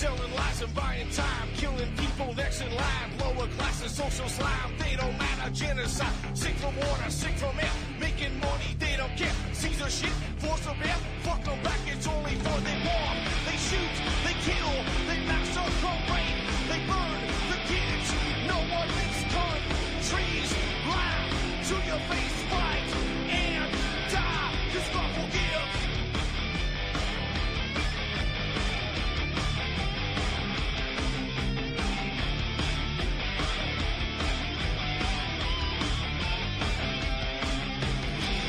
Selling lies and buying time, killing people next in line. Lower classes, social slime, they don't matter. Genocide, sick from water, sick from air. Making money, they don't care. Caesar shit, force of air. Fuck them back, it's only for they war. They shoot, they kill, they massacre, rape. They burn the kids, no one makes countries. Lie to your face, fight and die. Cause God forgives.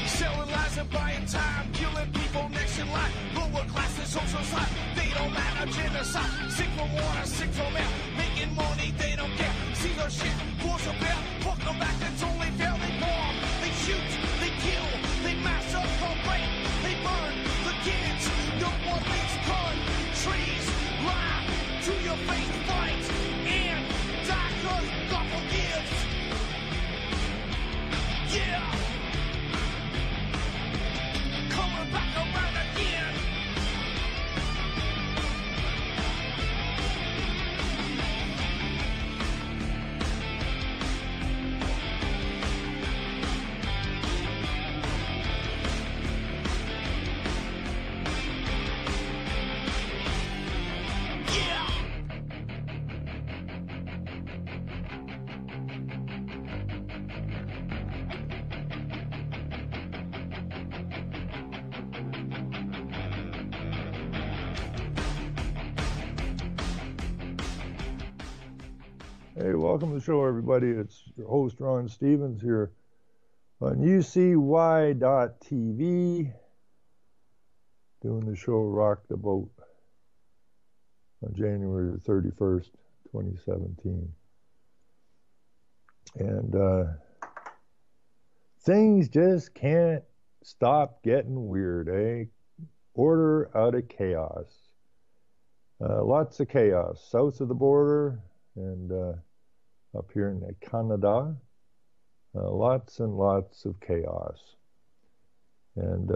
Selling lies and buying time, killing people next in line. Lower classes, social slide, they don't matter. Genocide, sick from water, sick from air. Making money, they don't care. See their shit, force a bear. Fuck them back, it's only fair. They bomb, they shoot, they kill, they massacre, rape. They burn the kids, no one makes countries. Lie to your face, fight and die, cause God forgives. Yeah. Coming back around again. Yeah. Hey, welcome to the show, everybody. It's your host, Ron Stevens, here on UCY.TV, doing the show Rock the Boat on January the 31st, 2017. And things just can't stop getting weird, eh? Order out of chaos. Lots of chaos south of the border and up here in Canada, lots and lots of chaos. And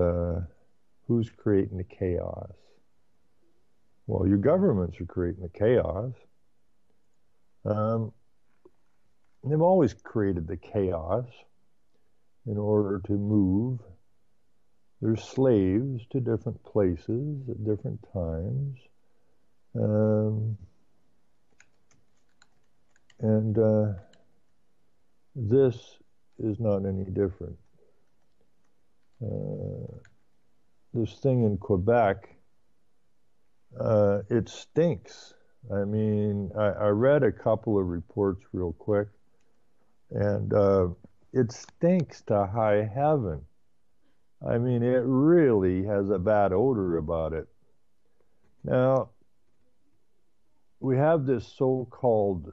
who's creating the chaos? Well, your governments are creating the chaos. They've always created the chaos in order to move their slaves to different places at different times. And this is not any different. This thing in Quebec, it stinks. I mean, I read a couple of reports real quick, and it stinks to high heaven. I mean, it really has a bad odor about it. Now, we have this so-called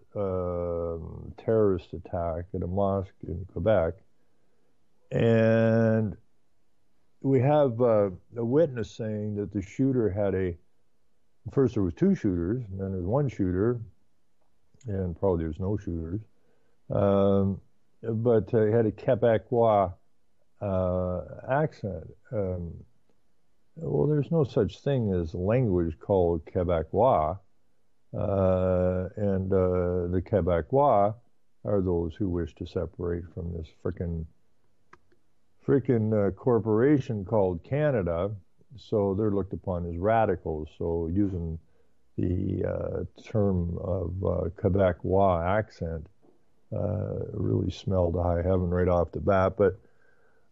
terrorist attack at a mosque in Quebec, and we have a witness saying that the shooter had first there was two shooters, and then there's one shooter, and probably there's no shooters, but he had a Quebecois accent. Well, there's no such thing as a language called Quebecois. And the Quebecois are those who wish to separate from this frickin' corporation called Canada. So they're looked upon as radicals. So using the term of Quebecois accent really smelled to high heaven right off the bat. But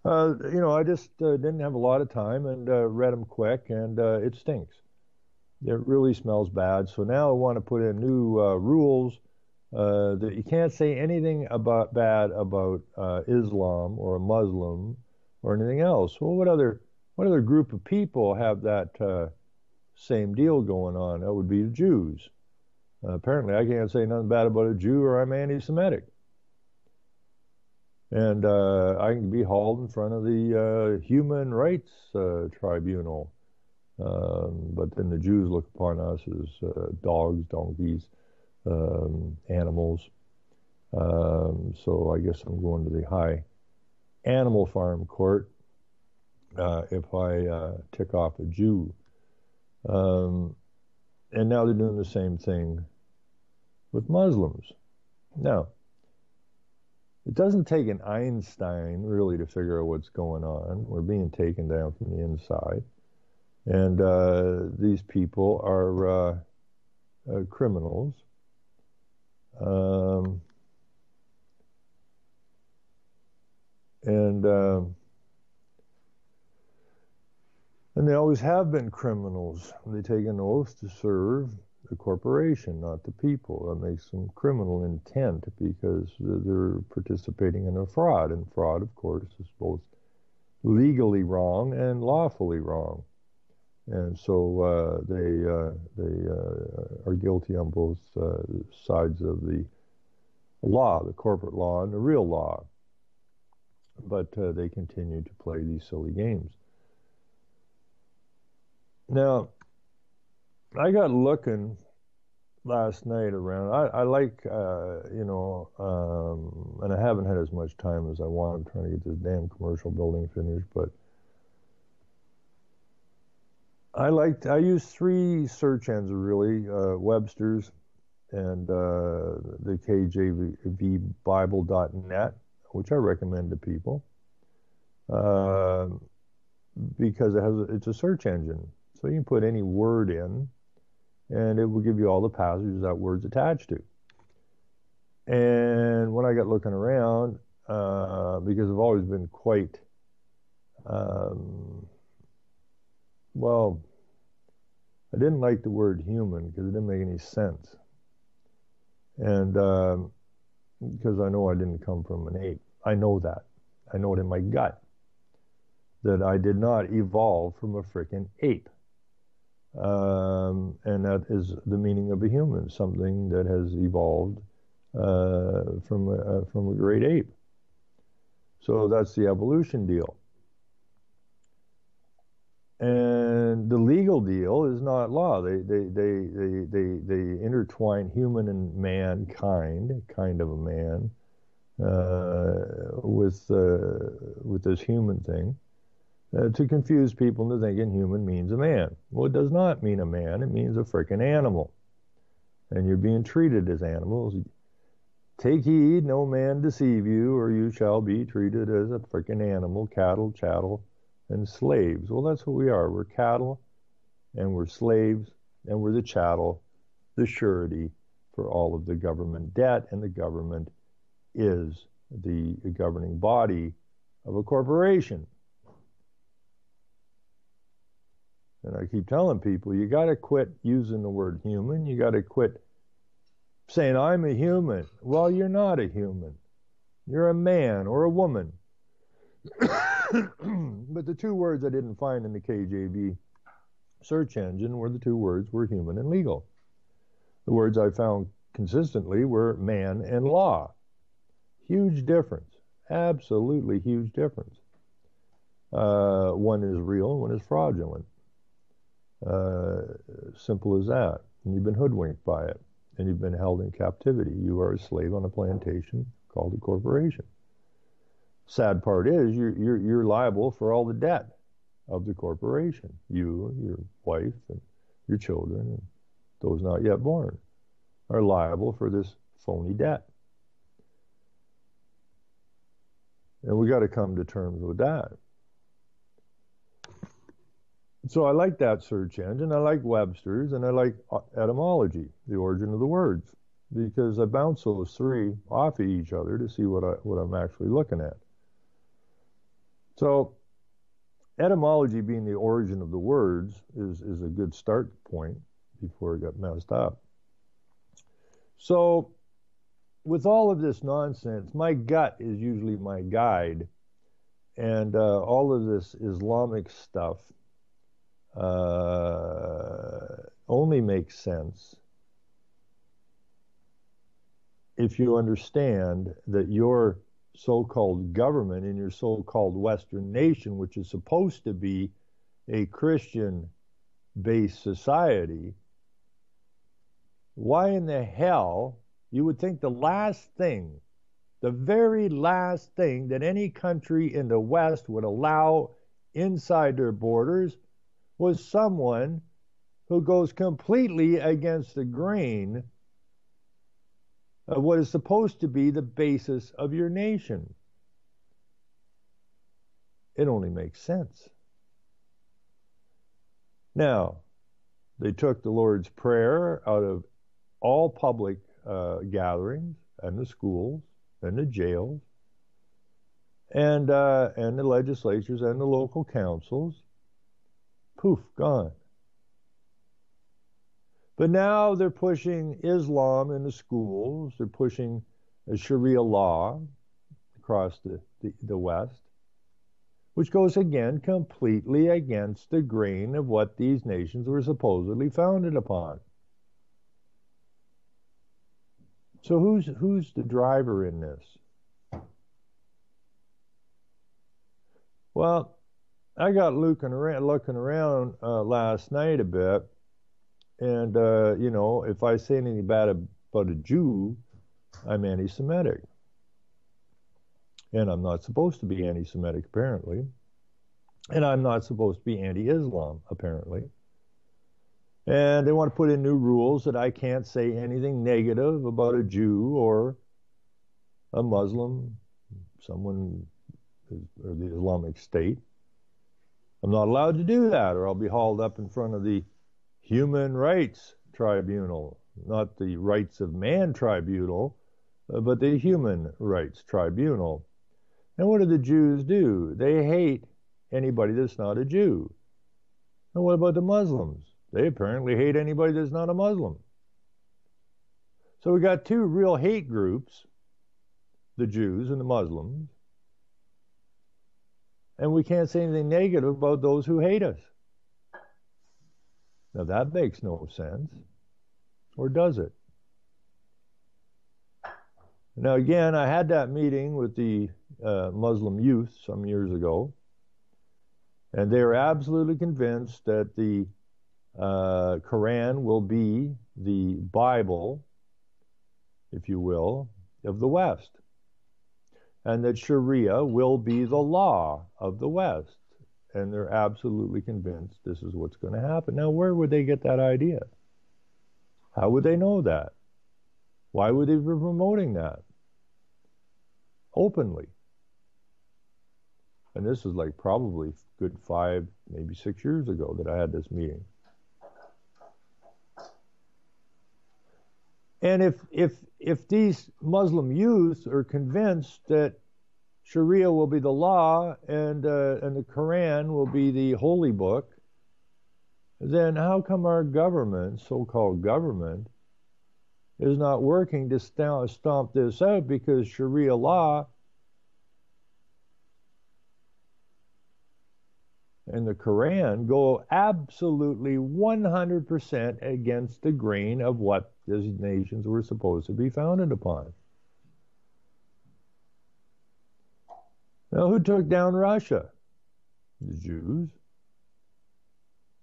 I just didn't have a lot of time and read them quick, and it stinks. It really smells bad. So now I want to put in new rules that you can't say anything bad about Islam or a Muslim or anything else. Well, what other group of people have that same deal going on? That would be the Jews. Apparently, I can't say nothing bad about a Jew or I'm anti-Semitic. And I can be hauled in front of the Human Rights Tribunal. But then the Jews look upon us as dogs, donkeys, animals. So I guess I'm going to the High Animal Farm Court if I tick off a Jew. And now they're doing the same thing with Muslims. Now, it doesn't take an Einstein really to figure out what's going on. We're being taken down from the inside. And these people are criminals. And they always have been criminals. They take an oath to serve the corporation, not the people. That makes them criminal intent because they're participating in a fraud. And fraud, of course, is both legally wrong and lawfully wrong. And so they are guilty on both sides of the law, the corporate law and the real law. But they continue to play these silly games. Now, I got looking last night around. I like, and I haven't had as much time as I want. I'm trying to get this damn commercial building finished, but I use 3 search engines really, Webster's and the KJVBible.net, which I recommend to people because it's a search engine. So you can put any word in, and it will give you all the passages that word's attached to. And when I got looking around, because I've always been quite, well, I didn't like the word human because it didn't make any sense. And because I know I didn't come from an ape. I know that. I know it in my gut that I did not evolve from a frickin' ape. And that is the meaning of a human, something that has evolved from a great ape. So that's the evolution deal. And the legal deal is not law. They intertwine human and mankind, kind of a man, with this human thing. To confuse people into thinking human means a man. Well, it does not mean a man. It means a frickin' animal. And you're being treated as animals. Take heed, no man deceive you, or you shall be treated as a frickin' animal, cattle, chattel, and slaves. Well, that's what we are. We're cattle, and we're slaves, and we're the chattel, the surety for all of the government debt, and the government is the governing body of a corporation. And I keep telling people, you got to quit using the word human. You got to quit saying, I'm a human. Well, you're not a human. You're a man or a woman. But the 2 words I didn't find in the KJV search engine were the 2 words were human and legal. The words I found consistently were man and law. Huge difference. Absolutely huge difference. One is real, one is fraudulent. Simple as that. And you've been hoodwinked by it, and you've been held in captivity. You are a slave on a plantation called a corporation. Sad part is you're liable for all the debt of the corporation. You, your wife, and your children, and those not yet born are liable for this phony debt. And we got to come to terms with that. So I like that search engine. I like Webster's, and I like etymology, the origin of the words, because I bounce those 3 off of each other to see what I'm actually looking at. So etymology being the origin of the words is a good start point before it got messed up. So with all of this nonsense, my gut is usually my guide, and all of this Islamic stuff only makes sense if you understand that your so-called government in your so-called Western nation, which is supposed to be a Christian-based society, why in the hell you would think the very last thing that any country in the West would allow inside their borders was someone who goes completely against the grain of what is supposed to be the basis of your nation. It only makes sense. Now, they took the Lord's Prayer out of all public gatherings and the schools and the jails and the legislatures and the local councils. Poof, gone. But now they're pushing Islam in the schools. They're pushing a Sharia law across the West, which goes again completely against the grain of what these nations were supposedly founded upon. So who's the driver in this? Well, I got looking around last night a bit, and if I say anything bad about a Jew, I'm anti-Semitic. And I'm not supposed to be anti-Semitic, apparently. And I'm not supposed to be anti-Islam, apparently. And they want to put in new rules that I can't say anything negative about a Jew or a Muslim, someone, or the Islamic State. I'm not allowed to do that, or I'll be hauled up in front of the Human Rights Tribunal, not the Rights of Man Tribunal, but the Human Rights Tribunal. And what do the Jews do? They hate anybody that's not a Jew. And what about the Muslims? They apparently hate anybody that's not a Muslim. So we got two real hate groups, the Jews and the Muslims, and we can't say anything negative about those who hate us. Now that makes no sense, or does it? Now again, I had that meeting with the Muslim youth some years ago, and they are absolutely convinced that the Quran will be the Bible, if you will, of the West, and that Sharia will be the law of the West, and they're absolutely convinced this is what's going to happen. Now, where would they get that idea? How would they know that? Why would they be promoting that openly? And this is like probably good 5, maybe 6 years ago that I had this meeting. And if these Muslim youths are convinced that Sharia will be the law and the Quran will be the holy book, then how come our government, so-called government, is not working to stomp this out? Because Sharia law and the Quran go absolutely 100% against the grain of what these nations were supposed to be founded upon. Now, who took down Russia? The Jews.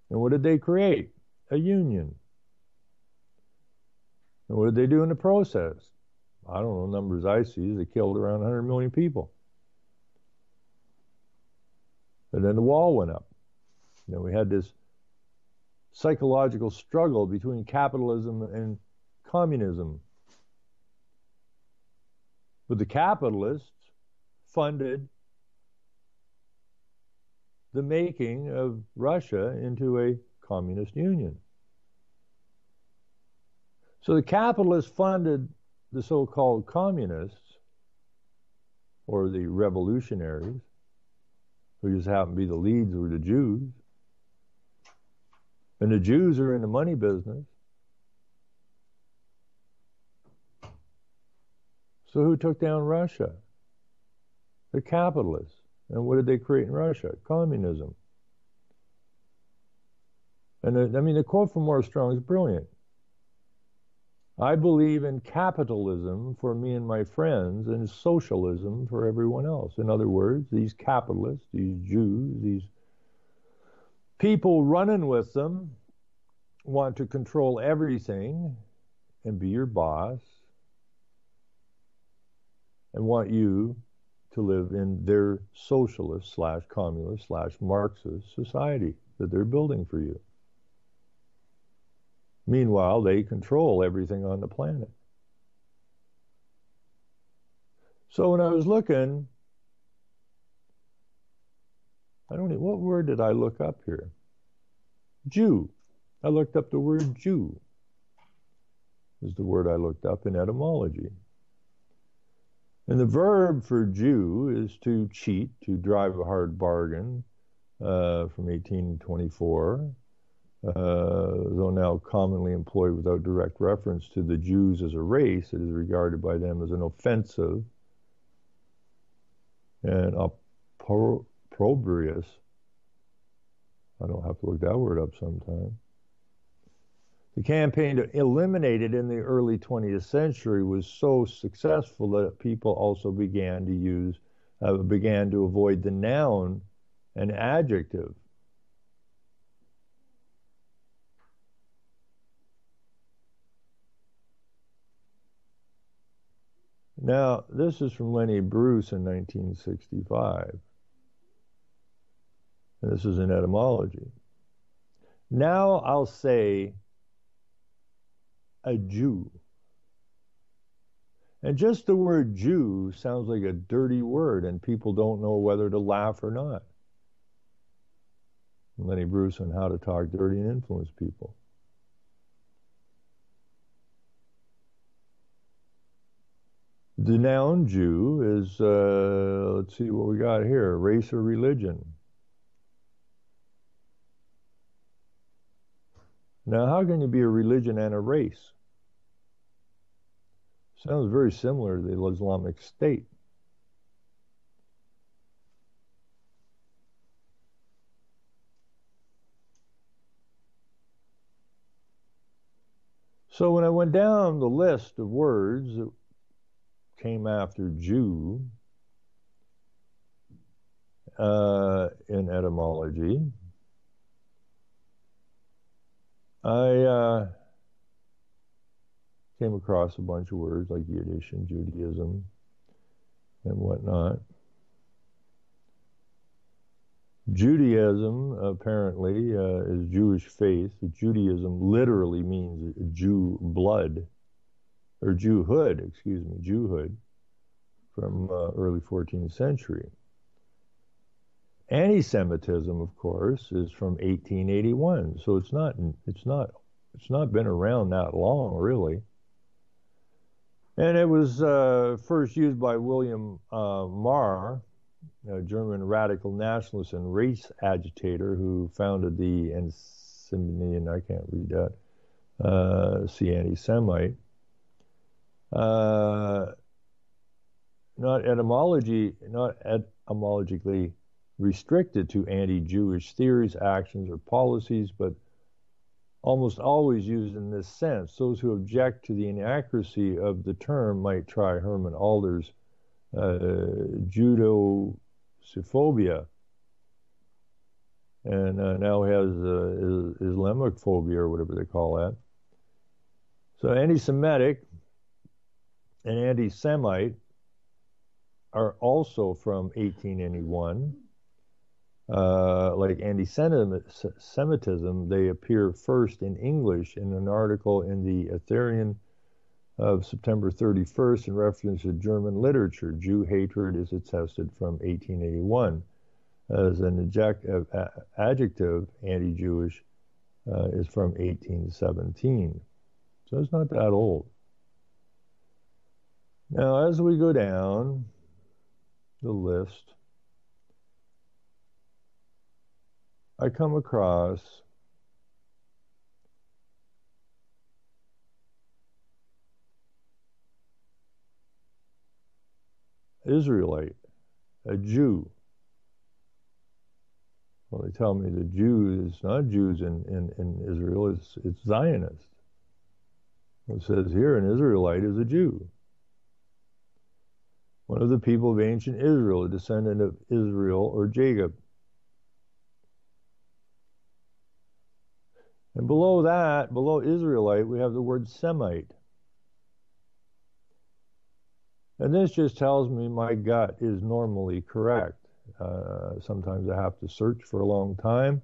And what did they create? A union. And what did they do in the process? I don't know, numbers I see, they killed around 100 million people. And then the wall went up. Then we had this psychological struggle between capitalism and communism. But the capitalists funded the making of Russia into a communist union. So the capitalists funded the so-called communists, or the revolutionaries, who just happen to be the leads, were the Jews. And the Jews are in the money business. So who took down Russia? The capitalists. And what did they create in Russia? Communism. And the quote from Morris Strong is brilliant. I believe in capitalism for me and my friends and socialism for everyone else. In other words, these capitalists, these Jews, these people running with them want to control everything and be your boss and want you to live in their socialist / communist / Marxist society that they're building for you. Meanwhile, they control everything on the planet. So when I was looking, what word did I look up here? Jew. I looked up the word Jew. Is the word I looked up in etymology. And the verb for Jew is to cheat, to drive a hard bargain, from 1824, though now commonly employed without direct reference to the Jews as a race, it is regarded by them as an offensive and opprobrious. I don't have to look that word up sometime. The campaign to eliminate it in the early 20th century was so successful that people also began to avoid the noun and adjective. Now, this is from Lenny Bruce in 1965. And this is in etymology. Now I'll say a Jew. And just the word Jew sounds like a dirty word, and people don't know whether to laugh or not. Lenny Bruce on how to talk dirty and influence people. The noun Jew is, let's see what we got here, race or religion. Now, how can you be a religion and a race? Sounds very similar to the Islamic State. So when I went down the list of words that came after Jew in etymology, I came across a bunch of words like Yiddish and Judaism and whatnot. Judaism apparently is Jewish faith. Judaism literally means Jew blood, or Jewhood, Jewhood, from early 14th century. Anti-Semitism, of course, is from 1881, so it's not been around that long, really. And it was first used by William Marr, a German radical nationalist and race agitator who founded the Anti-Semite, I can't read that, anti-Semite. Not etymologically restricted to anti-Jewish theories, actions, or policies, but almost always used in this sense. Those who object to the inaccuracy of the term might try Herman Alder's Judeophobia, and now has Islamophobia, or whatever they call that. So anti-Semitic and anti-Semite are also from 1881. Like anti-Semitism, they appear first in English in an article in the Aetherian of September 31st in reference to German literature. Jew hatred is attested from 1881. As an adjective, anti-Jewish is from 1817. So it's not that old. Now, as we go down the list, I come across Israelite, a Jew. Well, they tell me the Jew is not Jews in Israel, it's Zionist. It says here an Israelite is a Jew. One of the people of ancient Israel, a descendant of Israel or Jacob. And below that, below Israelite, we have the word Semite. And this just tells me my gut is normally correct. Sometimes I have to search for a long time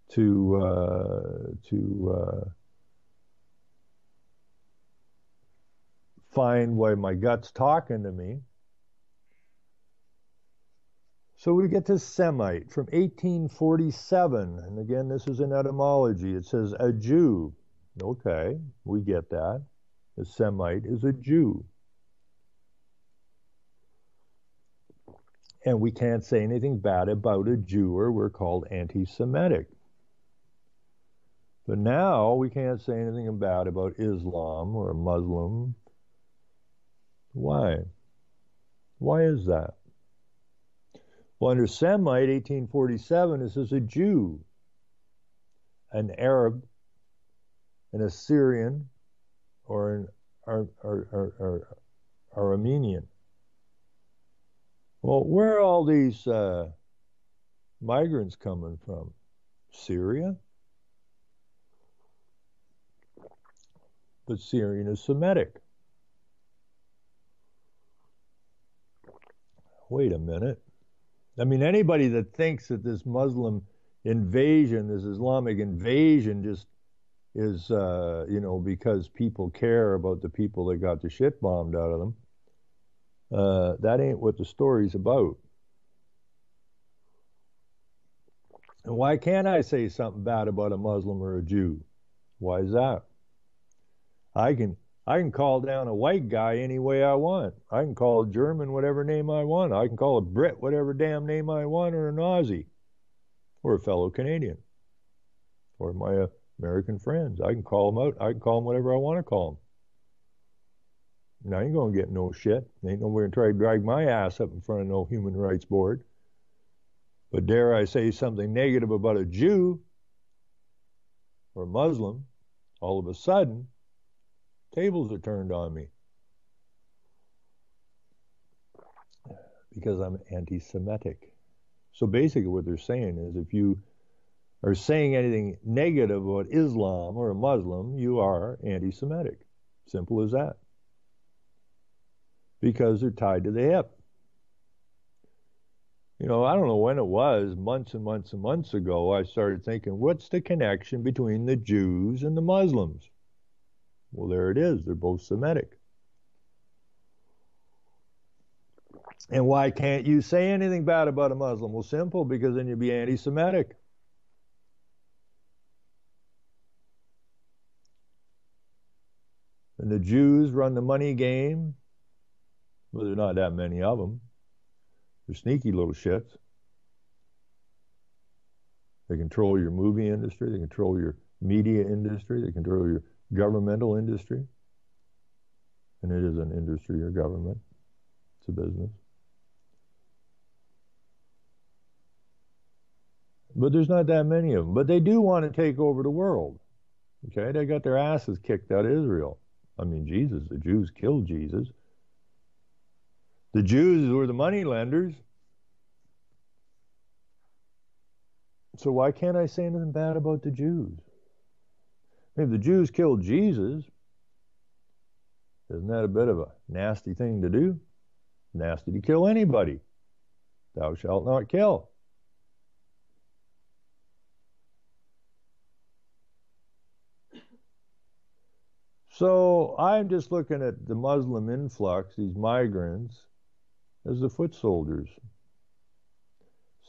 to find why my gut's talking to me. So we get to Semite from 1847. And again, this is an etymology. It says a Jew. Okay, we get that. A Semite is a Jew. And we can't say anything bad about a Jew or we're called anti-Semitic. But now we can't say anything bad about Islam or a Muslim. Why? Why is that? Well, under Semite, 1847, it says a Jew, an Arab, an Assyrian, or an Armenian. Well, where are all these migrants coming from? Syria? But Syrian is Semitic. Wait a minute. I mean, anybody that thinks that this Muslim invasion, this Islamic invasion just is, because people care about the people that got the shit bombed out of them, that ain't what the story's about. And why can't I say something bad about a Muslim or a Jew? Why is that? I can call down a white guy any way I want. I can call a German whatever name I want. I can call a Brit whatever damn name I want, or an Aussie, or a fellow Canadian, or my American friends. I can call them out. I can call them whatever I want to call them. And I ain't going to get no shit. Ain't nobody going to try to drag my ass up in front of no human rights board. But dare I say something negative about a Jew or a Muslim, all of a sudden, tables are turned on me because I'm anti-Semitic. So basically what they're saying is if you are saying anything negative about Islam or a Muslim, you are anti-Semitic. Simple as that. Because they're tied to the hip. I don't know when it was, months and months and months ago, I started thinking, what's the connection between the Jews and the Muslims? Well, there it is. They're both Semitic. And why can't you say anything bad about a Muslim? Well, simple, because then you'd be anti-Semitic. And the Jews run the money game. Well, there's not that many of them. They're sneaky little shits. They control your movie industry. They control your media industry. They control your governmental industry. And it is an industry or government. It's a business. But there's not that many of them. But they do want to take over the world. Okay? They got their asses kicked out of Israel. I mean, Jesus, the Jews killed Jesus. The Jews were the money lenders. So why can't I say anything bad about the Jews? If the Jews killed Jesus, isn't that a bit of a nasty thing to do? Nasty to kill anybody. Thou shalt not kill. So I'm just looking at the Muslim influx, these migrants, as the foot soldiers.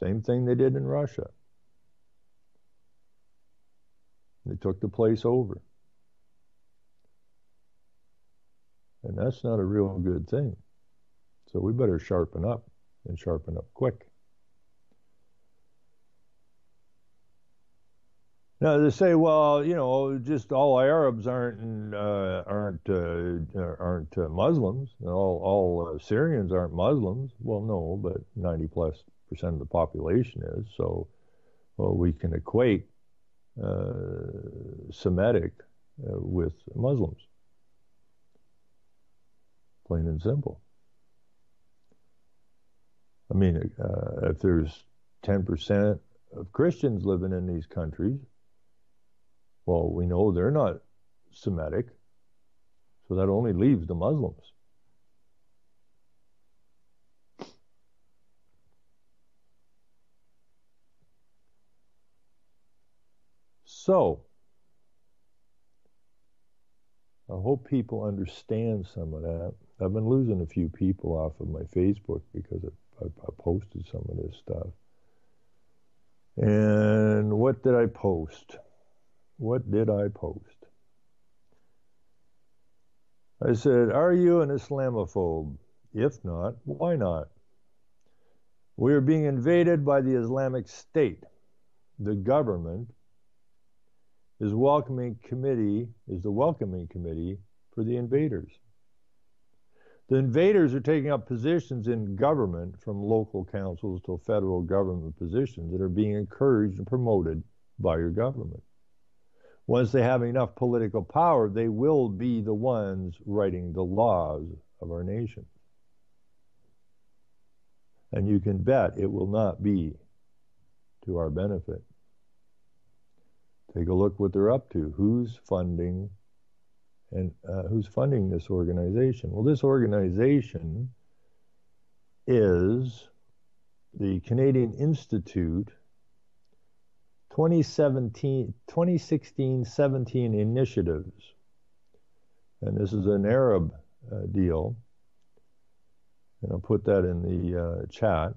Same thing they did in Russia. They took the place over. And that's not a real good thing. So we better sharpen up, and sharpen up quick. Now they say, well, just all Arabs aren't Muslims. All Syrians aren't Muslims. Well, no, but 90+% of the population is. So, we can equate Semitic with Muslims. Plain and simple. I mean, if there's 10% of Christians living in these countries, well, we know they're not Semitic, so that only leaves the Muslims. So, I hope people understand some of that. I've been losing a few people off of my Facebook because I posted some of this stuff. And what did I post? What did I post? I said, are you an Islamophobe? If not, why not? We are being invaded by the Islamic State. The government is the welcoming committee for the invaders. The invaders are taking up positions in government, from local councils to federal government positions, that are being encouraged and promoted by your government. Once they have enough political power, they will be the ones writing the laws of our nation. And you can bet it will not be to our benefit. Take a look what they're up to. Who's funding this organization? Well, this organization is the Canadian Institute 2016-17 initiatives. And this is an Arab deal. And I'll put that in the chat.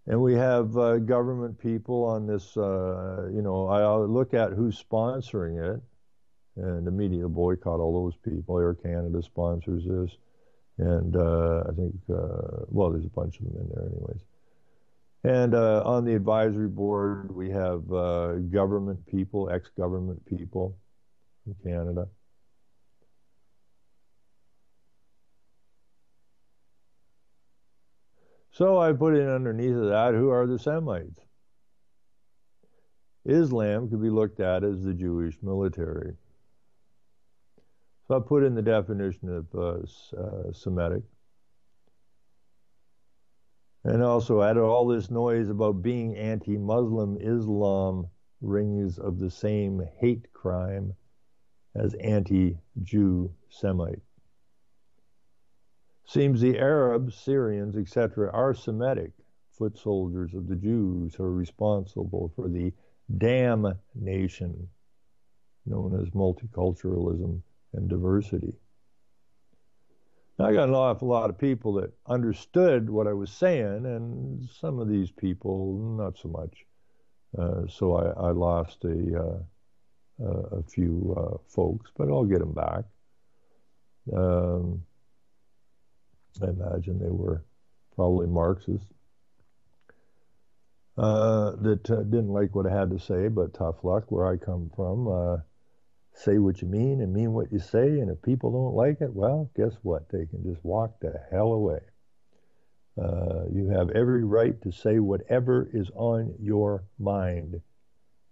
And we have government people on this, I'll look at who's sponsoring it and immediately boycott all those people. Air Canada sponsors this. And I think, there's a bunch of them in there anyways. And on the advisory board, we have government people, ex-government people in Canada. So I put in underneath of that, who are the Semites? Islam could be looked at as the Jewish military. So I put in the definition of Semitic. And also added all this noise about being anti-Muslim. Islam rings of the same hate crime as anti-Jew Semite. Seems the Arabs, Syrians, etc. are Semitic, foot soldiers of the Jews who are responsible for the damnation known as multiculturalism and diversity. Now, I got an awful lot of people that understood what I was saying, and some of these people not so much. So I lost a few folks, but I'll get them back. I imagine they were probably Marxists that didn't like what I had to say, but tough luck where I come from. Say what you mean and mean what you say, and if people don't like it, well, guess what? They can just walk the hell away. You have every right to say whatever is on your mind.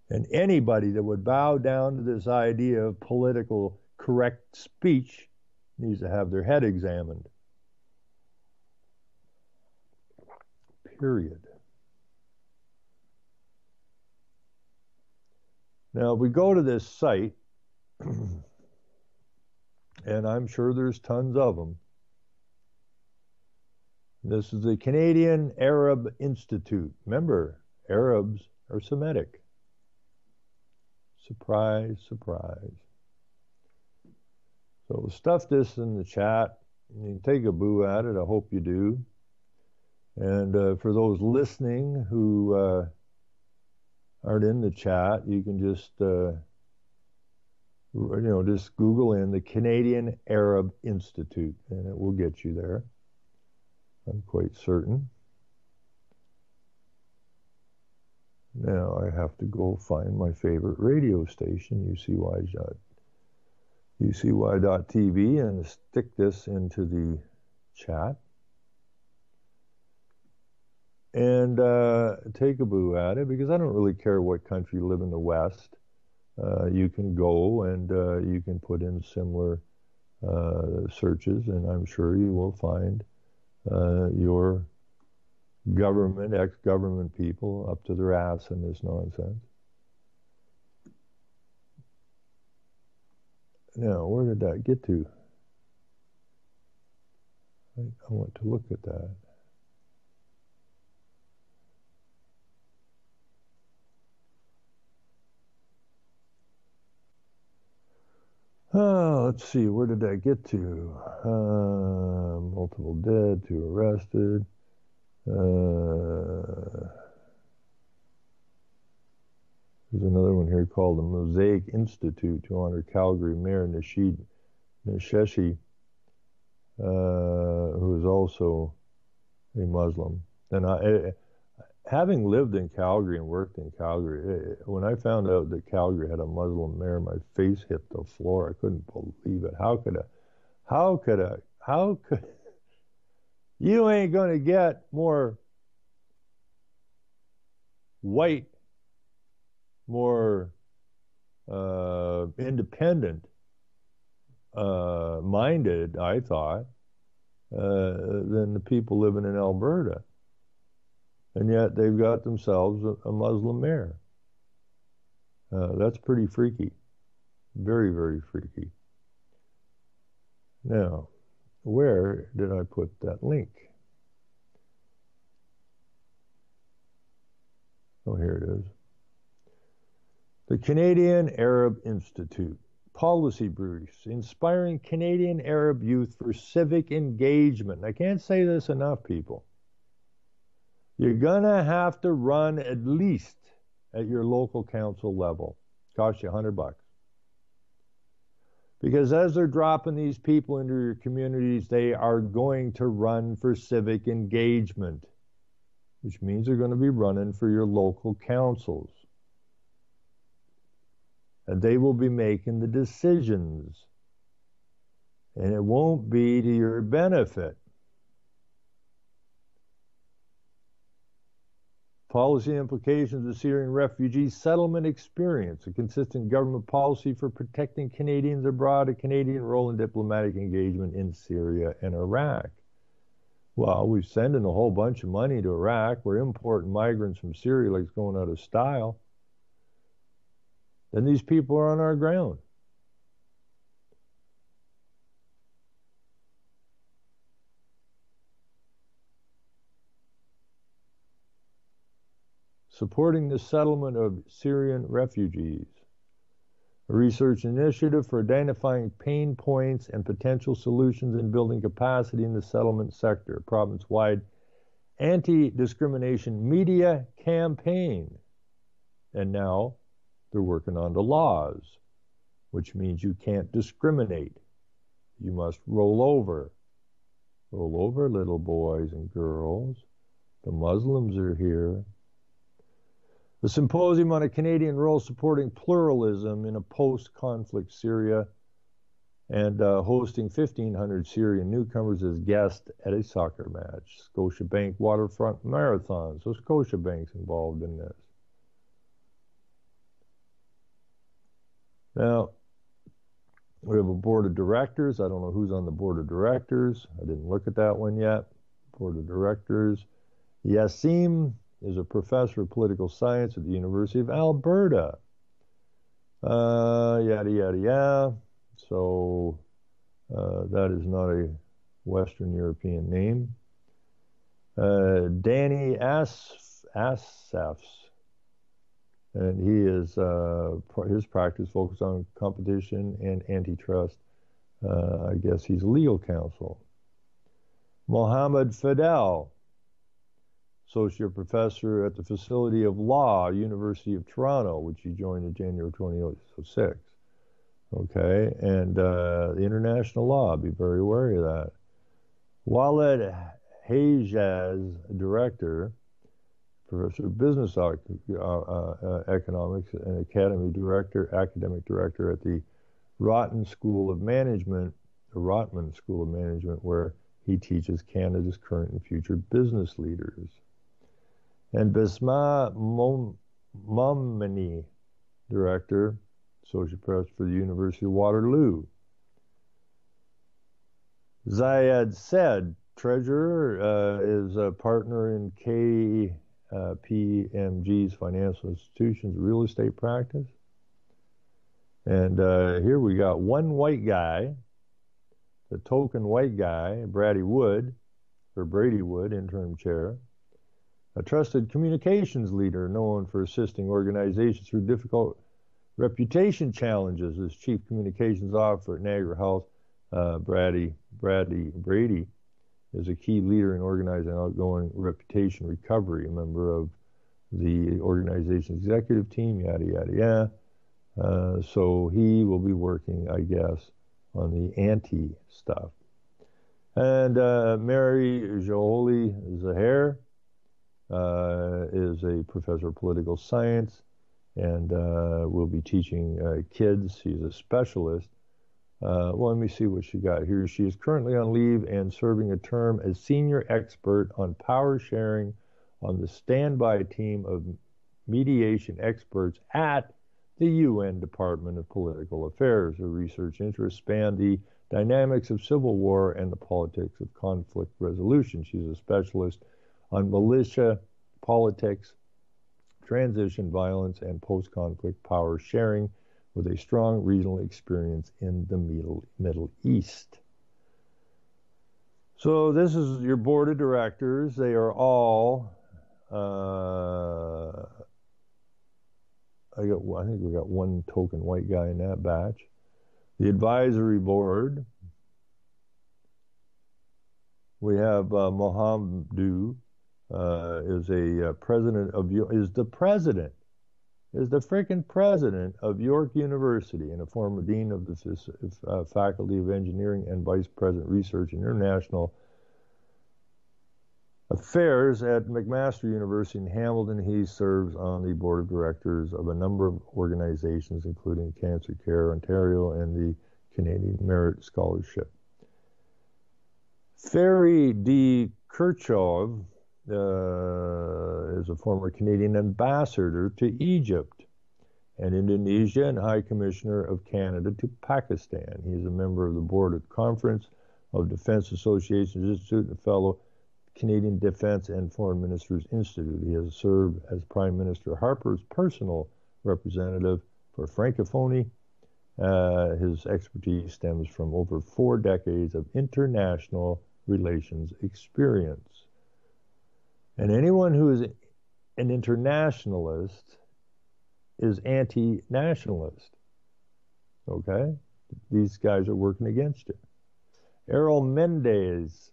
And anybody that would bow down to this idea of political correct speech needs to have their head examined. Period. Now, if we go to this site, and I'm sure there's tons of them. This is the Canadian Arab Institute. Remember, Arabs are Semitic. Surprise, surprise. So stuff this in the chat. You can take a boo at it. I hope you do. And for those listening who aren't in the chat, you can just just Google in the Canadian Arab Institute, and it will get you there. I'm quite certain. Now I have to go find my favorite radio station, UCY.TV, and stick this into the chat. And take a boo at it, because I don't really care what country you live in the West. You can go and you can put in similar searches, and I'm sure you will find your government, ex-government people up to their ass in this nonsense. Now, where did that get to? I want to look at that. Let's see, where did I get to? Multiple dead, 2 arrested. There's another one here called the Mosaic Institute to honor Calgary Mayor Nasheed Nesheshi, who is also a Muslim. And having lived in Calgary and worked in Calgary, when I found out that Calgary had a Muslim mayor, my face hit the floor. I couldn't believe it. How could you ain't going to get more white, more independent minded, I thought, than the people living in Alberta. And yet they've got themselves a Muslim mayor. That's pretty freaky. Very, very freaky. Now, where did I put that link? Oh, here it is. The Canadian Arab Institute. Policy briefs, inspiring Canadian Arab youth for civic engagement. I can't say this enough, people. You're going to have to run at least at your local council level. Cost you $100. Because as they're dropping these people into your communities, they are going to run for civic engagement, which means they're going to be running for your local councils. And they will be making the decisions. And it won't be to your benefit. Policy implications of Syrian refugee settlement experience, a consistent government policy for protecting Canadians abroad, a Canadian role in diplomatic engagement in Syria and Iraq. Well, we're sending a whole bunch of money to Iraq. We're importing migrants from Syria like it's going out of style. Then these people are on our ground. Supporting the settlement of Syrian refugees, a research initiative for identifying pain points and potential solutions and building capacity in the settlement sector, province-wide anti-discrimination media campaign. And now they're working on the laws, which means you can't discriminate. You must roll over. Roll over, little boys and girls. The Muslims are here. The symposium on a Canadian role supporting pluralism in a post-conflict Syria and hosting 1,500 Syrian newcomers as guests at a soccer match. Scotiabank Waterfront Marathon. So Scotiabank's involved in this. Now, we have a board of directors. I don't know who's on the board of directors. I didn't look at that one yet. Board of directors. Yassim is a professor of political science at the University of Alberta. Yada, yada, yada. So that is not a Western European name. Danny Assafs. And he is, his practice focused on competition and antitrust. I guess he's legal counsel. Mohammed Fadel, associate professor at the Faculty of Law, University of Toronto, which he joined in January 2006. Okay, and the international law, be very wary of that. Walid Hejaz, director, professor of business economics and academic director at the Rotman School of Management, where he teaches Canada's current and future business leaders. And Bisma Momeni, director, associate professor for the University of Waterloo. Zayed Said, treasurer, is a partner in KPMG's financial institutions real estate practice. And here we got one white guy, the token white guy, Brady Wood, interim chair. A trusted communications leader known for assisting organizations through difficult Reputation challenges. As Chief Communications Officer at Niagara Health, Brady is a key leader in organizing outgoing reputation recovery, a member of the organization's executive team, yada, yada, yada. So he will be working, I guess, on the anti-stuff. And Mary Jolie Zaher is a professor of political science and will be teaching kids. She's a specialist. Well, let me see what she got here. She is currently on leave and serving a term as senior expert on power sharing on the standby team of mediation experts at the UN Department of Political Affairs. Her research interests span the dynamics of civil war and the politics of conflict resolution. She's a specialist on militia politics, transition violence, and post-conflict power sharing, with a strong regional experience in the Middle East. So this is your board of directors. They are all, I think we got one token white guy in that batch. The advisory board, we have Mohamedou, is the president of York University and a former dean of the Faculty of Engineering and vice president research and international affairs at McMaster University in Hamilton. He serves on the board of directors of a number of organizations, including Cancer Care Ontario and the Canadian Merit Scholarship. Ferry D. Kirchhoff is a former Canadian ambassador to Egypt and Indonesia and High Commissioner of Canada to Pakistan. He is a member of the board of Conference of Defense Associations Institute and a fellow Canadian Defense and Foreign Ministers Institute. He has served as Prime Minister Harper's personal representative for Francophonie. His expertise stems from over 4 decades of international relations experience. And anyone who is an internationalist is anti-nationalist. Okay? These guys are working against you. Errol Mendez.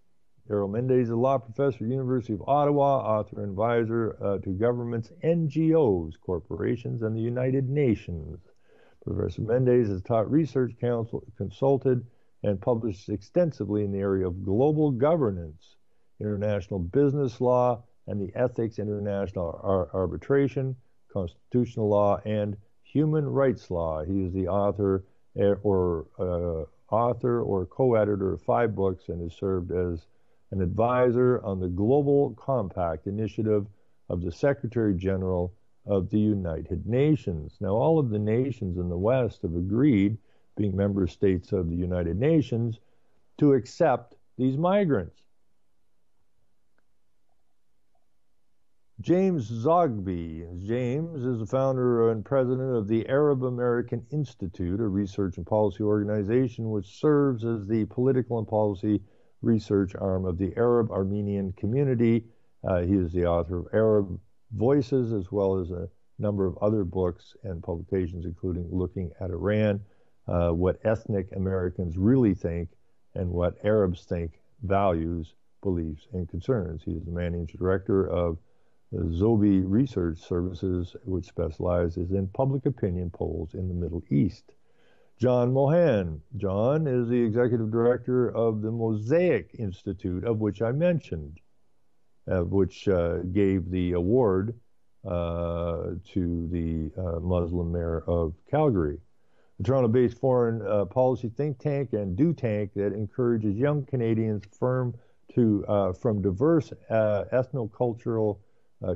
Errol Mendez is a law professor at the University of Ottawa, author and advisor to governments, NGOs, corporations, and the United Nations. Professor Mendez has taught research, consulted, and published extensively in the area of global governance, international business law, and the ethics, international arbitration, constitutional law, and human rights law. He is the author or co-editor of 5 books and has served as an advisor on the Global Compact initiative of the Secretary General of the United Nations. Now, all of the nations in the West have agreed, being member states of the United Nations, to accept these migrants. James Zogby. James is the founder and president of the Arab American Institute, a research and policy organization which serves as the political and policy research arm of the Arab Armenian community. He is the author of Arab Voices, as well as a number of other books and publications, including Looking at Iran, What Ethnic Americans Really Think, and What Arabs Think, Values, Beliefs, and Concerns. He is the managing director of Zogby Research Services, which specializes in public opinion polls in the Middle East. John Mohan. John is the executive director of the Mosaic Institute, of which I mentioned, which gave the award to the Muslim mayor of Calgary. The Toronto-based foreign policy think tank and do tank that encourages young Canadians from diverse ethno-cultural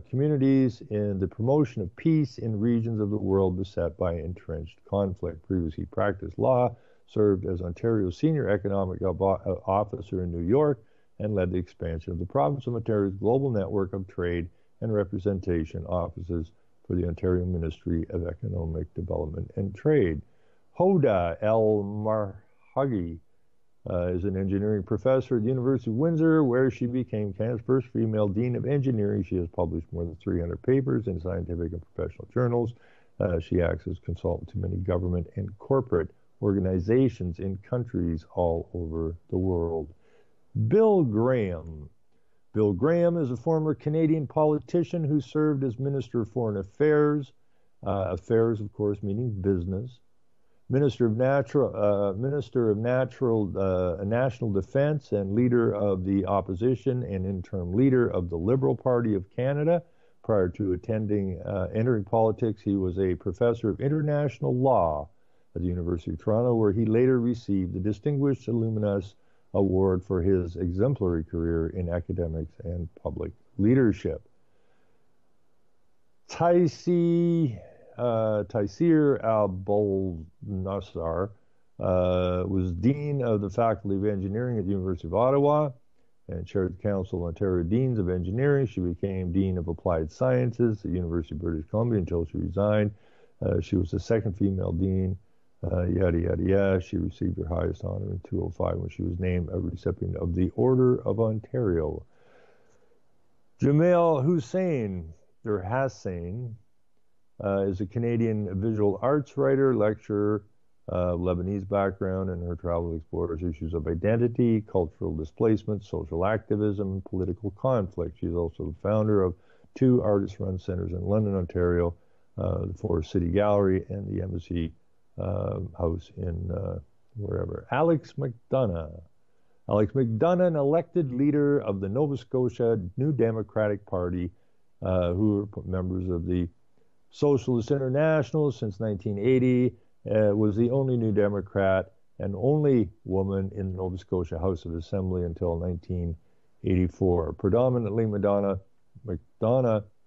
communities in the promotion of peace in regions of the world beset by entrenched conflict. Previously practiced law, served as Ontario's senior economic officer in New York, and led the expansion of the province of Ontario's global network of trade and representation offices for the Ontario Ministry of Economic Development and Trade. Hoda El Marhagi is an engineering professor at the University of Windsor, where she became Canada's first female dean of engineering. She has published more than 300 papers in scientific and professional journals. She acts as consultant to many government and corporate organizations in countries all over the world. Bill Graham. Bill Graham is a former Canadian politician who served as Minister of Foreign Affairs, affairs, of course, meaning business, Minister of National Defense, and leader of the opposition and interim leader of the Liberal Party of Canada. Prior to entering politics, he was a professor of international law at the University of Toronto, where he later received the Distinguished Illuminus Award for his exemplary career in academics and public leadership. Taisir Abul-Nassar was Dean of the Faculty of Engineering at the University of Ottawa and chaired the Council of Ontario Deans of Engineering. She became Dean of Applied Sciences at the University of British Columbia until she resigned. She was the second female dean. Yada, yada, yada. She received her highest honor in 2005 when she was named a recipient of the Order of Ontario. Jamel Hussain, or Hassain, is a Canadian visual arts writer, lecturer, Lebanese background, and her travel explores issues of identity, cultural displacement, social activism, and political conflict. She's also the founder of two artist-run centers in London, Ontario, the Forest City Gallery and the Embassy House in wherever. Alex McDonough. Alex McDonough, an elected leader of the Nova Scotia New Democratic Party, who are members of the Socialist International since 1980, was the only New Democrat and only woman in the Nova Scotia House of Assembly until 1984. Predominantly, McDonough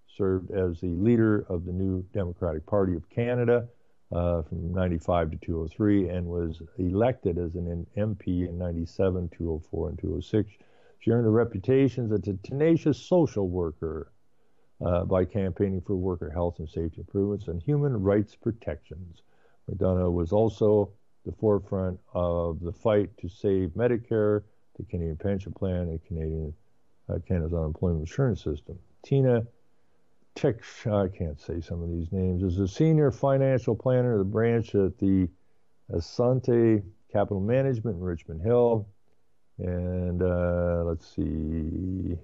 served as the leader of the New Democratic Party of Canada from 95 to 2003 and was elected as an MP in 97, 2004, and 2006. She earned a reputation as a tenacious social worker by campaigning for worker health and safety improvements and human rights protections. McDonough was also the forefront of the fight to save Medicare, the Canadian Pension Plan, and Canada's unemployment insurance system. Tina Tix, I can't say some of these names, is a senior financial planner of the branch at the Asante Capital Management in Richmond Hill. And let's see,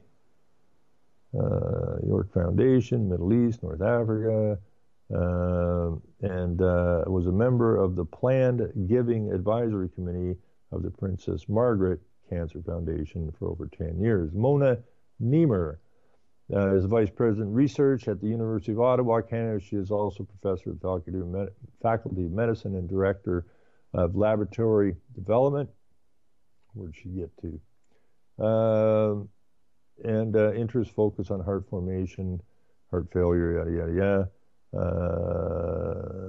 York Foundation, Middle East, North Africa, and was a member of the Planned Giving Advisory Committee of the Princess Margaret Cancer Foundation for over 10 years. Mona Niemer is Vice President of Research at the University of Ottawa, Canada. She is also Professor at the Faculty of Medicine and Director of Laboratory Development. Where'd she get to? And interests focus on heart formation, heart failure, yada, yada, yada.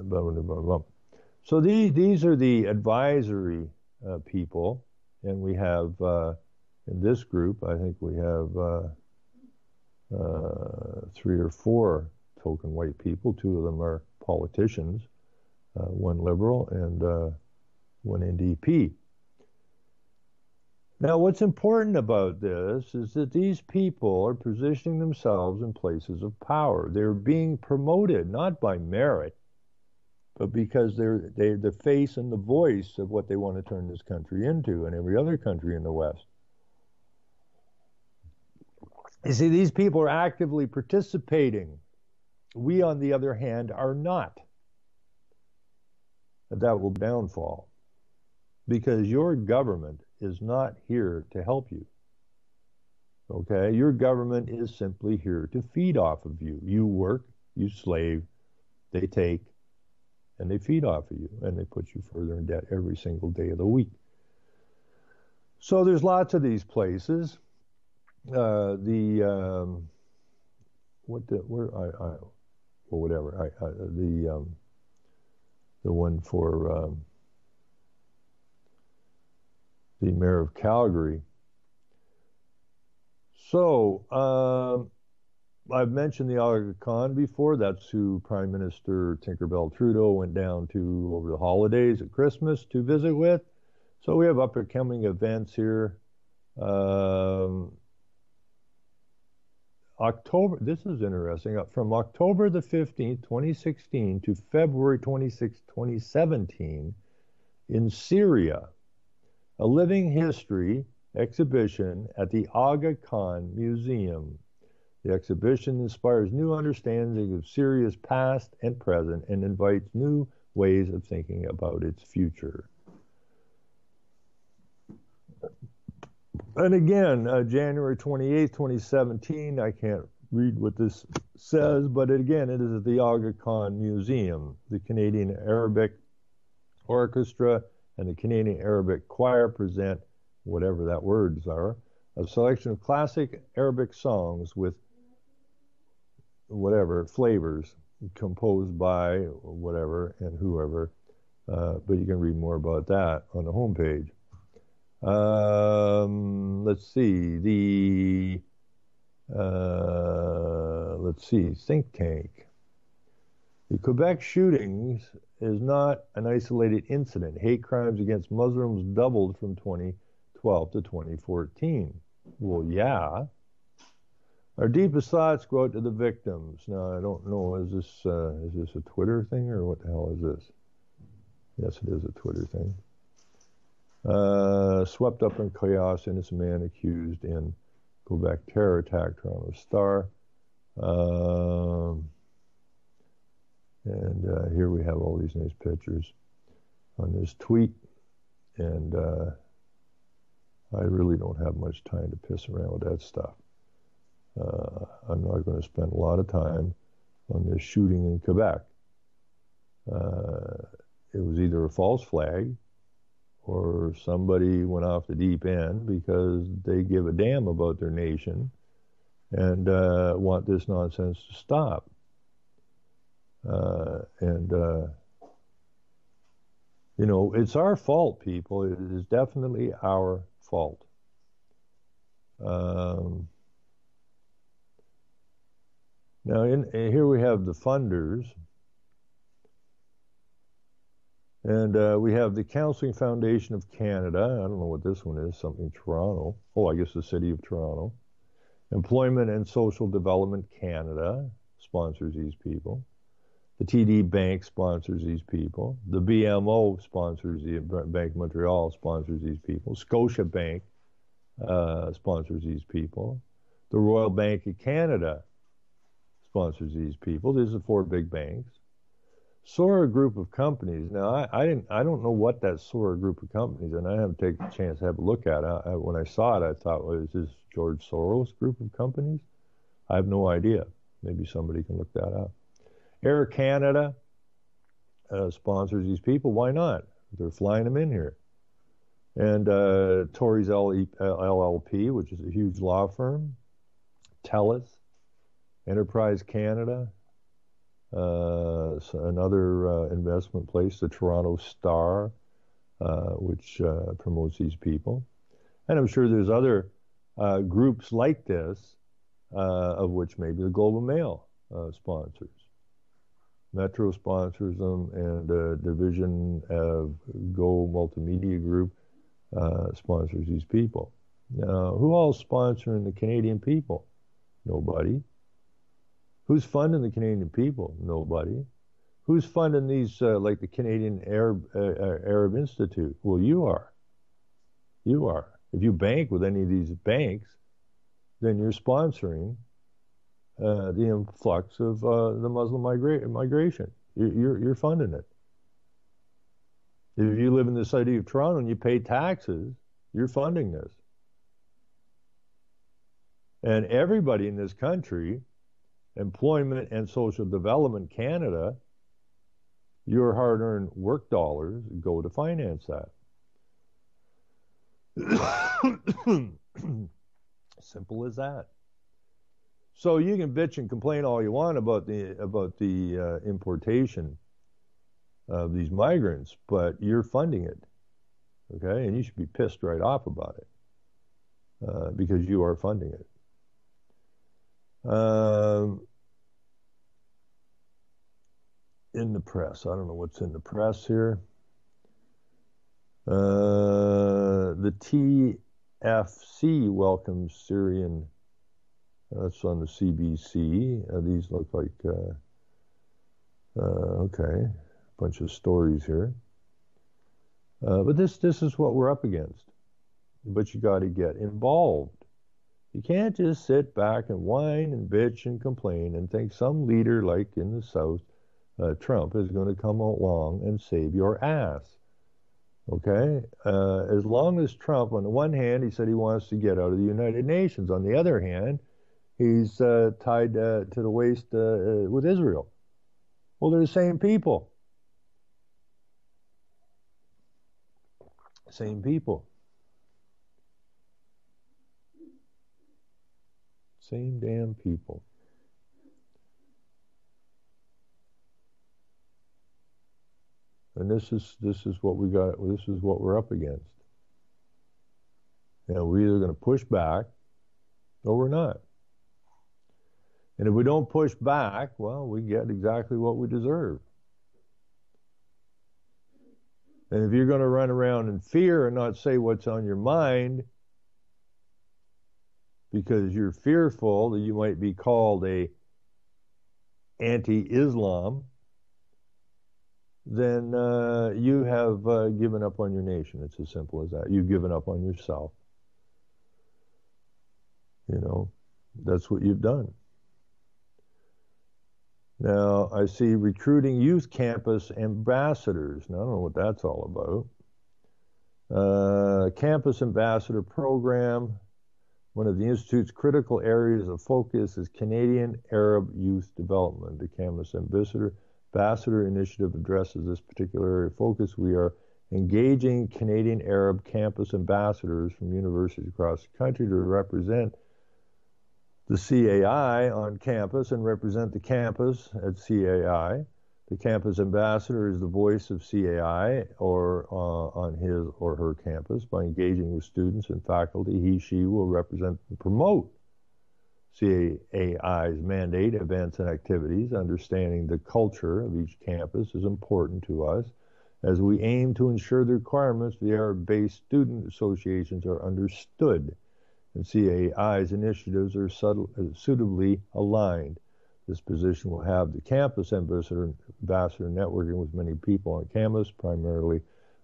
Blah, blah, blah, blah. So these are the advisory people, and we have in this group, I think we have 3 or 4 token white people. 2 of them are politicians, 1 liberal and 1 NDP. Now, what's important about this is that these people are positioning themselves in places of power. They're being promoted not by merit, but because they're the face and the voice of what they want to turn this country into and every other country in the West. You see, these people are actively participating. We, on the other hand, are not. That will downfall because your government is not here to help you. Okay? Your government is simply here to feed off of you. You work, you slave, they take, and they feed off of you, and they put you further in debt every single day of the week. So there's lots of these places. The one for the mayor of Calgary. So I've mentioned the Aga Khan before. That's who Prime Minister Tinkerbell Trudeau went down to over the holidays at Christmas to visit with. So we have up-and-coming events here. October, this is interesting, from October the 15th, 2016 to February 26, 2017 in Syria, a living history exhibition at the Aga Khan Museum. The exhibition inspires new understanding of Syria's past and present and invites new ways of thinking about its future. And again, January 28th, 2017, I can't read what this says, but again, it is at the Aga Khan Museum. The Canadian Arabic Orchestra and the Canadian Arabic Choir present, whatever that words are, a selection of classic Arabic songs with whatever flavors composed by whatever and whoever, but you can read more about that on the homepage. Let's see, think tank. The Quebec shootings is not an isolated incident. Hate crimes against Muslims doubled from 2012 to 2014. Well, yeah. Our deepest thoughts go out to the victims. Now, I don't know, is this a Twitter thing or what the hell is this? Yes, it is a Twitter thing. Swept up in chaos, innocent man accused in Quebec terror attack, Toronto Star. And here we have all these nice pictures on this tweet. And I really don't have much time to piss around with that stuff. I'm not going to spend a lot of time on this shooting in Quebec. It was either a false flag or somebody went off the deep end because they give a damn about their nation and want this nonsense to stop. You know, it's our fault, people. It is definitely our fault. Now, here we have the funders. And we have the Counseling Foundation of Canada. I don't know what this one is, something Toronto. Oh, I guess the City of Toronto. Employment and Social Development Canada sponsors these people. The TD Bank sponsors these people. The BMO sponsors, the Bank of Montreal sponsors these people. Scotia Bank sponsors these people. The Royal Bank of Canada sponsors these people. These are 4 big banks. Sora Group of Companies. Now, I don't know what that Sora Group of Companies, and I haven't taken a chance to have a look at it. When I saw it, I thought, well, is this George Soros Group of Companies? I have no idea. Maybe somebody can look that up. Air Canada sponsors these people. Why not? They're flying them in here. And Torrey's LLP, which is a huge law firm. TELUS, Enterprise Canada, another investment place, the Toronto Star, which promotes these people. And I'm sure there's other groups like this, of which maybe the Globe and Mail sponsors. Metro sponsors them, and a division of Go Multimedia Group sponsors these people. Now, who all's sponsoring the Canadian people? Nobody. Who's funding the Canadian people? Nobody. Who's funding these, like the Canadian Arab Institute? Well, you are. You are. If you bank with any of these banks, then you're sponsoring the influx of the Muslim migration. You're funding it. If you live in the city of Toronto and you pay taxes, you're funding this. And everybody in this country, Employment and Social Development Canada, your hard-earned work dollars go to finance that. Simple as that. So you can bitch and complain all you want about the importation of these migrants, but you're funding it, okay? And you should be pissed right off about it because you are funding it. In the press, I don't know what's in the press here. The TFC welcomes Syrian That's on the CBC. These look like, okay, a bunch of stories here. But this is what we're up against. But you got to get involved. You can't just sit back and whine and bitch and complain and think some leader like in the South, Trump, is going to come along and save your ass. Okay? As long as Trump, on the one hand, he said he wants to get out of the United Nations. On the other hand, he's tied to the waist with Israel. Well, they're the same people. Same people. Same damn people. And this is what we got. This is what we're up against. You know, we're either going to push back or we're not. And if we don't push back, well, we get exactly what we deserve. And if you're going to run around in fear and not say what's on your mind because you're fearful that you might be called a anti-Islam, then you have given up on your nation. It's as simple as that. You've given up on yourself. You know, that's what you've done. Now, I see recruiting youth campus ambassadors. Now, I don't know what that's all about. Campus ambassador program. One of the Institute's critical areas of focus is Canadian Arab youth development. The campus ambassador initiative addresses this particular area of focus. We are engaging Canadian Arab campus ambassadors from universities across the country to represent the CAI on campus and represent the campus at CAI. The campus ambassador is the voice of CAI or on his or her campus. By engaging with students and faculty, she will represent and promote CAI's mandate, events, and activities. Understanding the culture of each campus is important to us as we aim to ensure the requirements of the Arab-based student associations are understood and CAI's initiatives are suitably aligned. This position will have the campus ambassador networking with many people on campus primarily,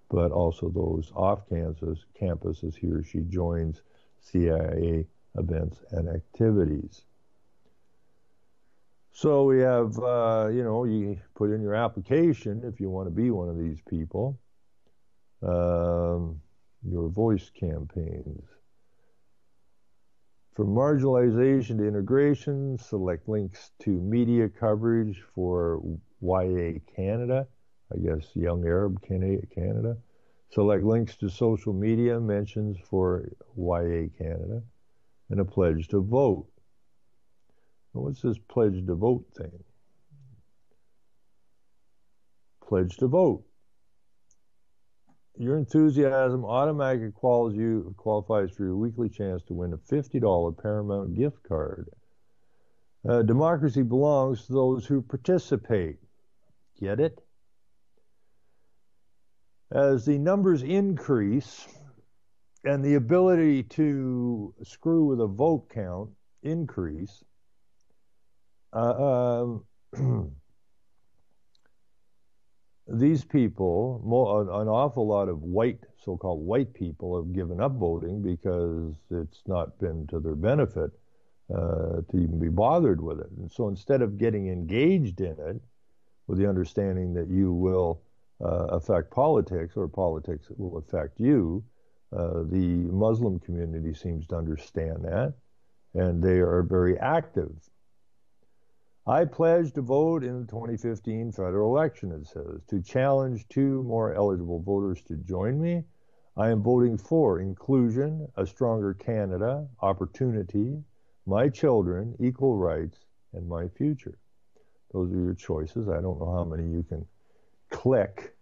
but also those off campus as he or she joins CIA events and activities. So we have, you put in your application if you want to be one of these people, your voice campaigns. From marginalization to integration, select links to media coverage for YA Canada, I guess Young Arab Canada. Select links to social media mentions for YA Canada, and a pledge to vote. Well, what's this pledge to vote thing? Pledge to vote. Your enthusiasm automatically qualifies for your weekly chance to win a $50 Paramount gift card. Democracy belongs to those who participate. Get it? As the numbers increase and the ability to screw with a vote count increase, these people, an awful lot of so-called white people have given up voting because it's not been to their benefit to even be bothered with it. And so instead of getting engaged in it with the understanding that you will affect politics or politics will affect you, the Muslim community seems to understand that, and they are very active. I pledge to vote in the 2015 federal election, it says, to challenge 2 more eligible voters to join me. I am voting for inclusion, a stronger Canada, opportunity, my children, equal rights, and my future. Those are your choices. I don't know how many you can click.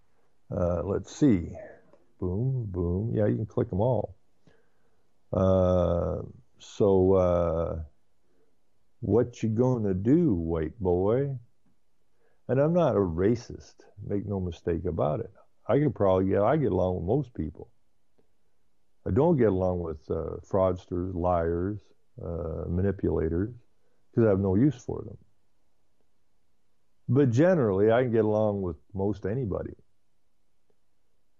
Let's see. Boom, boom. Yeah, you can click them all. What you gonna do, white boy? And I'm not a racist. Make no mistake about it. I get along with most people. I don't get along with fraudsters, liars, manipulators because I have no use for them. But generally, I can get along with most anybody.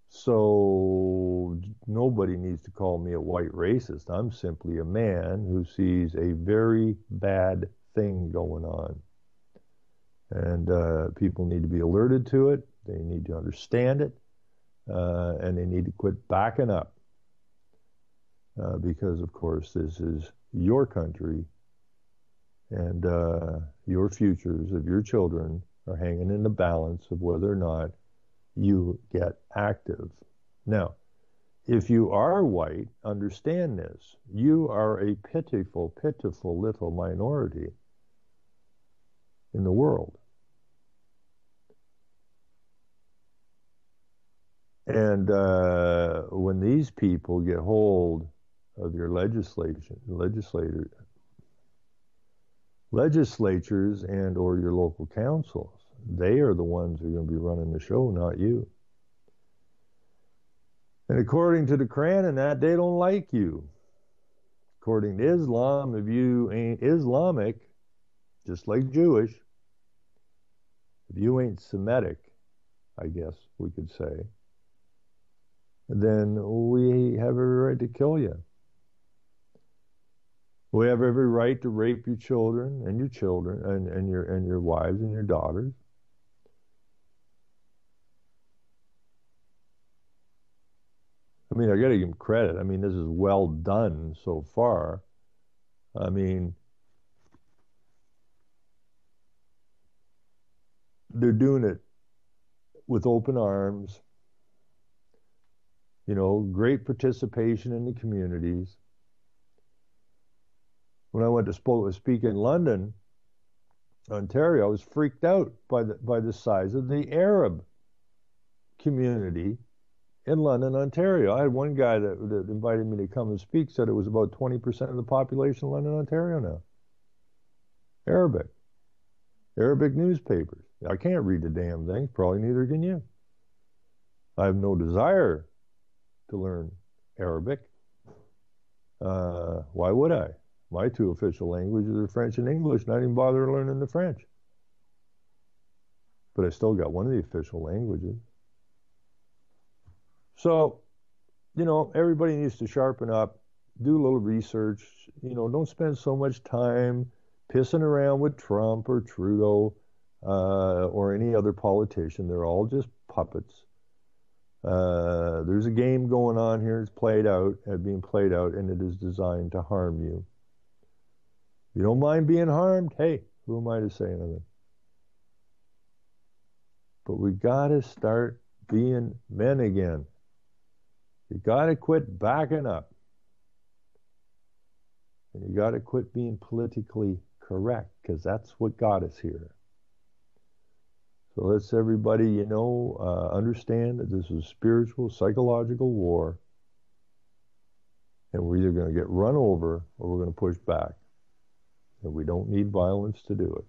So nobody needs to call me a white racist. I'm simply a man who sees a very bad thing going on. And people need to be alerted to it. They need to understand it. And they need to quit backing up. Because, of course, this is your country. And your futures of your children are hanging in the balance of whether or not you get active. Now, if you are white, understand this. You are a pitiful, pitiful little minority in the world. And when these people get hold of your legislatures and or your local councils, they are the ones who are going to be running the show, not you. And according to the Quran and that, they don't like you. According to Islam, if you ain't Islamic, just like Jewish, if you ain't Semitic, I guess we could say, then we have every right to kill you. We have every right to rape your children and your wives and your daughters. I mean, I got to give them credit. I mean, this is well done so far. I mean, they're doing it with open arms. You know, great participation in the communities. When I went to speak in London, Ontario, I was freaked out by the size of the Arab community in London, Ontario. I had one guy that invited me to come and speak, said it was about 20% of the population in London, Ontario now. Arabic newspapers. I can't read the damn thing. Probably neither can you. I have no desire to learn Arabic. Why would I? My two official languages are French and English, and I didn't bother learning the French. But I still got one of the official languages. So, you know, everybody needs to sharpen up, do a little research. You know, don't spend so much time pissing around with Trump or Trudeau or any other politician. They're all just puppets. There's a game going on here. It's being played out, and it is designed to harm you. If you don't mind being harmed, hey, who am I to say anything? But we got to start being men again. You got to quit backing up. And you got to quit being politically correct, because that's what got us here. So let's everybody, you know, understand that this is a spiritual, psychological war. And we're either going to get run over or we're going to push back. And we don't need violence to do it.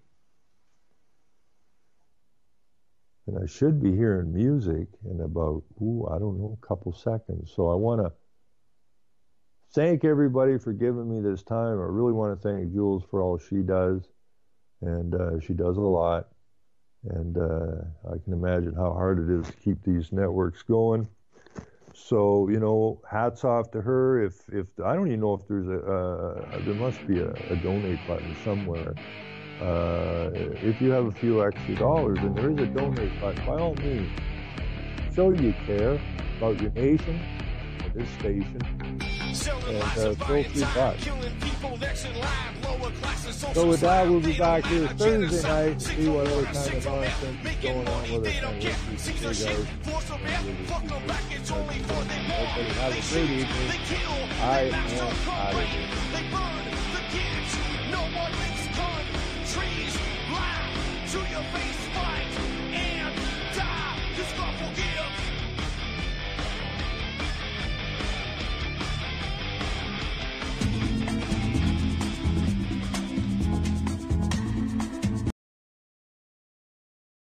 And I should be hearing music in about, I don't know, a couple seconds. So I want to thank everybody for giving me this time. I really want to thank Jules for all she does. And she does a lot. And I can imagine how hard it is to keep these networks going. So, you know, hats off to her. If I don't even know if there's there must be a donate button somewhere. If you have a few extra dollars and there is a donate button, by all means, show you care about your nation and this station. And throw $3. So with that, we'll be back here Thursday night to see what other kind of nonsense is going on with us. And we'll see you guys. Everybody have a great evening. I am out of here. No one makes gun trees lie to your face.